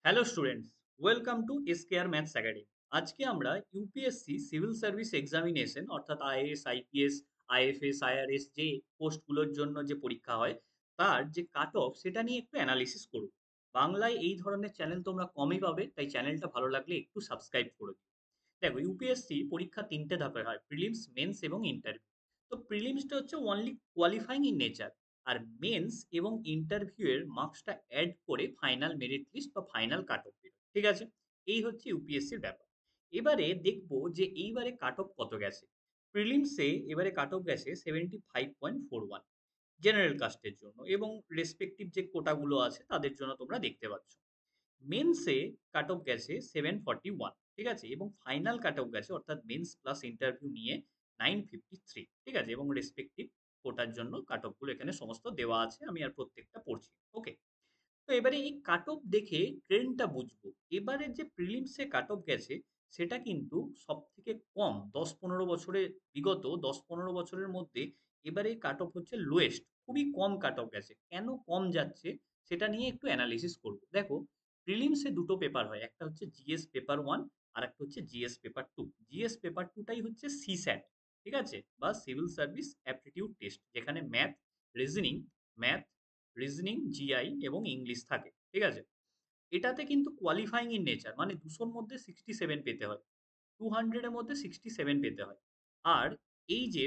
Hello students, welcome to SKR maths academy. আজকে আমরা UPSC civil service examination অর্থাৎ IAS, IPS, IFS, IRS যে পোস্টগুলোর জন্য যে পরীক্ষা হয় তার যে কাট অফ সেটা নিয়ে একটু অ্যানালিসিস করব। বাংলায় এই ধরনের চ্যানেল তোমরা কমই পাবে, তাই চ্যানেলটা ভালো লাগলে একটু সাবস্ক্রাইব করে দিও। দেখো, ইউপিএসসি পরীক্ষা ৩ টে ধাপে হয়: প্রিলিমস, মেন্স এবং ইন্টারভিউ। তো প্রিলিমসটা হচ্ছে অনলি কোয়ালিফাইং ইন নেচার, আর মেন্স এবং ইন্টারভিউ এর মার্কসটা অ্যাড করে ফাইনাল মেরিট লিস্ট বা ফাইনাল কাট অফ বেরোয়। ঠিক আছে? এই হচ্ছে ইউপিএসসির ব্যাপার। এবারে দেখব যে এইবারে কাট অফ কত গেছে। প্রিলিমসে এবারে কাট অফ গেছে 75.41 জেনারেল কাস্টের জন্য, এবং রেসপেক্টিভ যে কোটাগুলো আছে তাদের জন্য তোমরা দেখতে পাচ্ছ। মেন্সে কাট অফ গেছে 741। ঠিক আছে? এবং ফাইনাল কাট অফ গেছে অর্থাৎ মেন্স প্লাস ইন্টারভিউ নিয়ে 953। ঠিক আছে? এবং রেসপেক্টিভ কোটার জন্য কাট অফ গুলো এখানে সমস্ত দেওয়া আছে, আমি আর প্রত্যেকটা পড়ছি। ওকে। তো এবারে এই কাট অফ দেখে ট্রেন্ডটা বুঝবো। এবারে যে প্রিলিমসে কাট অফ গেছে সেটা কিন্তু সব থেকে কম ১০-১৫ বছরে, বিগত ১০-১৫ বছরের মধ্যে এবারে কাট অফ হচ্ছে লোয়েস্ট। খুবই কম কাট অফ গেছে। কেন কম যাচ্ছে সেটা নিয়ে একটু অ্যানালিসিস করব। দেখো, প্রিলিমসে দুটো পেপার হয়, একটা হচ্ছে জিএস পেপার ওয়ান, আর একটা হচ্ছে GS paper two. GS paper টুটাই হচ্ছে সিস্যাট। ঠিক আছে? বা সিভিল সার্ভিস অ্যাপটিটিউড টেস্ট, যেখানে রিজনিং ম্যাথ রিজনিং, জিআই এবং ইংলিশ থাকে। ঠিক আছে? এটাতে কিন্তু কোয়ালিফাইং ইন নেচার, মানে ২০০ র মধ্যে 67 পেতে হয়। 200 এর মধ্যে 67 পেতে হয়। আর এই যে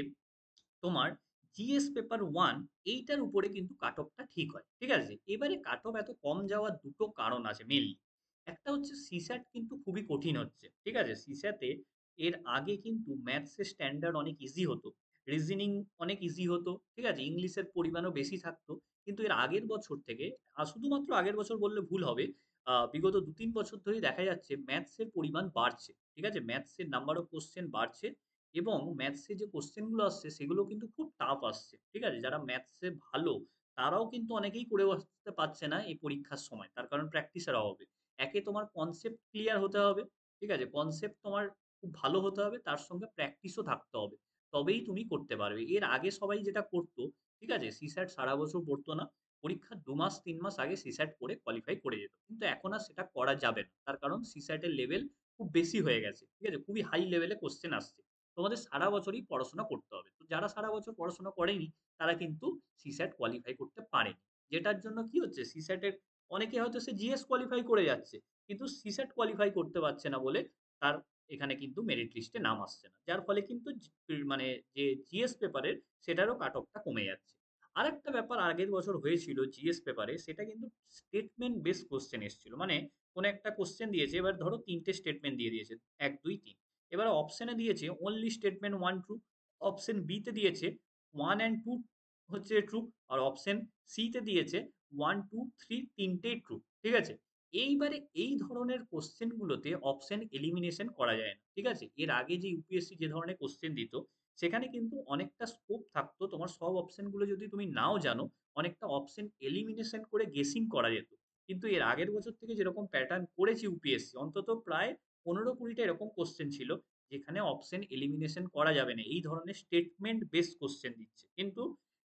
তোমার জিএস পেপার 1, এইটার উপরে কিন্তু কাট অফটা ঠিক হয়। ঠিক আছে? এবারে কাট অফ এত কম যাওয়ার দুটো কারণ আছে মেইনলি। একটা হচ্ছে সিস্যাট কিন্তু খুবই কঠিন হচ্ছে। ঠিক আছে? সিস্যাটে এর আগে কিন্তু ম্যাথস এর স্ট্যান্ডার্ড অনেক ইজি হতো। রিজনিং অনেক ইজি হতো। ঠিক আছে? ইংলিশের পরিমাণও বেশি থাকতো। কিন্তু এর আগের বছর থেকে, শুধুমাত্র আগের বছর বললে ভুল হবে, বিগত ২-৩ বছর ধরেই দেখা যাচ্ছে ম্যাথস এর পরিমাণ বাড়ছে। ঠিক আছে? ম্যাথস এর নাম্বার অফ কোয়েশ্চেন বাড়ছে, এবং ম্যাথসে যে কোয়েশ্চেন গুলো আসছে সেগুলো কিন্তু খুব টাফ আসছে। ঠিক আছে? যারা ম্যাথসে ভালো তারাও কিন্তু অনেকেই করে আসতে পারছে না এই পরীক্ষার সময়। তার কারণ প্র্যাকটিসের অভাবে। একে তোমার কনসেপ্ট ক্লিয়ার হতে হবে। ঠিক আছে? কনসেপ্ট তোমার খুব ভালো হতে হবে। তার সঙ্গে প্র্যাকটিসও থাকতে হবে। তবেই তুমি করতে পারবে। এর আগে সবাই যেটা করত, ঠিক আছে? সিস্যাট সারা বছর পড়ত না। পরীক্ষার ২ মাস ৩ মাস আগে সিস্যাট পড়ে কোয়ালিফাই করে যেত। কিন্তু এখন আর সেটা করা যাবে না। তার কারণ সিস্যাট এর লেভেল খুব বেশি হয়ে গেছে। ঠিক আছে? খুবই হাই লেভেলে কোয়েশ্চেন আসছে। তোমাদের সারা বছরই পড়াশোনা করতে হবে। তো যারা সারা বছর পড়াশোনা করেনি তারা কিন্তু সিস্যাট কোয়ালিফাই করতে পারেনি। যেটার জন্য কি হচ্ছে, সিস্যাটের অনেকে হয়তো সে জিএস কোয়ালিফাই করে যাচ্ছে। কিন্তু সিস্যাট কোয়ালিফাই করতে পারছে না বলে তার এখানে কিন্তু মেরিট লিস্টে নাম আসছে না। যার ফলে কিন্তু মানে যে জিএস পেপারের সেটারও কাট অফটা কমে যাচ্ছে। আরেকটা ব্যাপার আগের বছর হয়েছিল জিএস পেপারে, সেটা কিন্তু স্টেটমেন্ট বেস কোয়েশ্চেন এসেছিল। মানে কোন একটা কোয়েশ্চেন দিয়েছে, এবার ধরো ৩ টে স্টেটমেন্ট দিয়ে দিয়েছে। ১, ২, ৩। এবার অপশনে দিয়েছে only statement 1 true. Option B তে দিয়েছে 1 অ্যান্ড 2 হচ্ছে ট্রু। আর অপশন সি তে দিয়েছে 1, 2, 3 তিনটেই ট্রু। ঠিক আছে? এইবারে এই ধরনের কোশ্চেন গুলোতে অপশন এলিমিনেশন করা যায় না। ঠিক আছে? এর আগে যে ইউপিএসসি যে ধরনের কোশ্চেন দিত, সেখানে কিন্তু অনেকটা স্কোপ থাকতো। তোমার সব অপশন গুলো যদি তুমি নাও জানো, অনেকটা অপশন এলিমিনেশন করে গেসিং করা যেত। কিন্তু এর আগের বছর থেকে যেরকম প্যাটার্ন করেছে ইউপিএসসি, অন্তত প্রায় ১৫-২০ টা এরকম কোশ্চেন ছিল যেখানে অপশন এলিমিনেশন করা যাবে না। এই ধরনের স্টেটমেন্ট বেসড কোশ্চেন দিচ্ছে। কিন্তু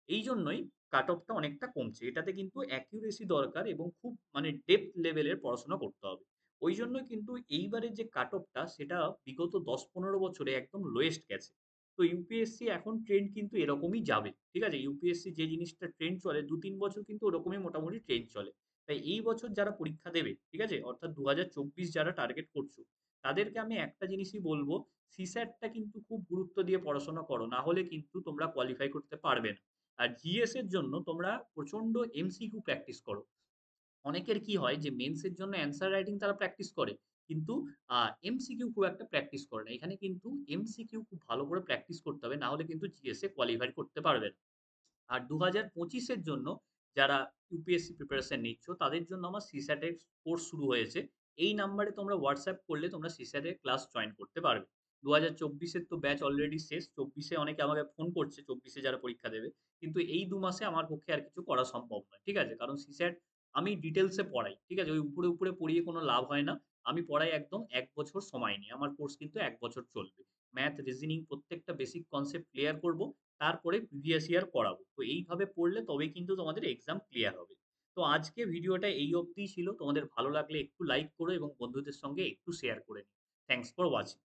এইজন্যই কাট অফটা অনেকটা কমছে। এটাতে কিন্তু অ্যাকুরেসি দরকার এবং খুব মানে ডেপথ লেভেলের পড়াশোনা করতে হবে। ঐজন্য কিন্তু এইবারের যে কাট অফটা সেটা বিগত ১০-১৫ বছরে একদম লোয়েস্ট গেছে। তো ইউপিএসসি এখন ট্রেন্ড কিন্তু এরকমই যাবে। ঠিক আছে? ইউপিএসসি যে জিনিসটা ট্রেন্ড চলে ২-৩ বছর কিন্তু ওরকমই মোটামুটি ট্রেন্ড চলে। তাই এই বছর যারা পরীক্ষা দেবে, ঠিক আছে? অর্থাৎ ২০২৪ যারা টার্গেট করছো, তাদেরকে আমি একটা জিনিসই বলব, সিস্যাটটা কিন্তু খুব গুরুত্ব দিয়ে পড়াশোনা করো। না হলে কিন্তু তোমরা কোয়ালিফাই করতে পারবে না। আর জিএস এর জন্য তোমরা প্রচন্ড এমসিকিউ প্র্যাকটিস করো। অনেকের কি হয় যে মেন্স এর জন্য অ্যান্সার রাইটিং তারা প্র্যাকটিস করে। কিন্তু এমসিকিউ খুব একটা প্র্যাকটিস করে না। এখানে কিন্তু এমসিকিউ খুব ভালো করে প্র্যাকটিস করতে হবে। না হলে কিন্তু জিএস এ কোয়ালিফাই করতে পারবে না। আর ২০২৫ এর জন্য যারা ইউপিএসসি প্রিপারেশন নিচ্ছ, তাদের জন্য আমার সিস্যাট এর কোর্স শুরু হয়েছে। এই নাম্বারে তোমরা হোয়াটসঅ্যাপ করলে তোমরা সিস্যাট এর ক্লাস জয়েন করতে পারবে। ২০২৪ এর তো ব্যাচ অলরেডি শেষ। ২৪ এ অনেকে আমাকে ফোন করছে, ২৪ এ যারা পরীক্ষা দেবে। কিন্তু এই ২ মাসে আমার পক্ষে আর কিছু করা সম্ভব নয়। ঠিক আছে? কারণ সিস্যাট আমি ডিটেইলস এ পড়াই। ঠিক আছে? ওই উপরে পড়িয়ে কোনো লাভ হয় না। আমি পড়াই একদম ১ বছর সময় নিয়ে। আমার কোর্স কিন্তু ১ বছর চলবে। ম্যাথ, রিজনিং প্রত্যেকটা বেসিক কনসেপ্ট ক্লিয়ার করব। তারপরে প্রিভিয়াস ইয়ার করাবো। তো এইভাবে পড়লে তবেই কিন্তু তোমাদের এক্সাম ক্লিয়ার হবে। তো আজকে ভিডিওটা এই অবধিই ছিল। তোমাদের ভালো লাগলে একটু লাইক করো এবং বন্ধুদের সঙ্গে একটু শেয়ার করে নিও। Thanks for watching.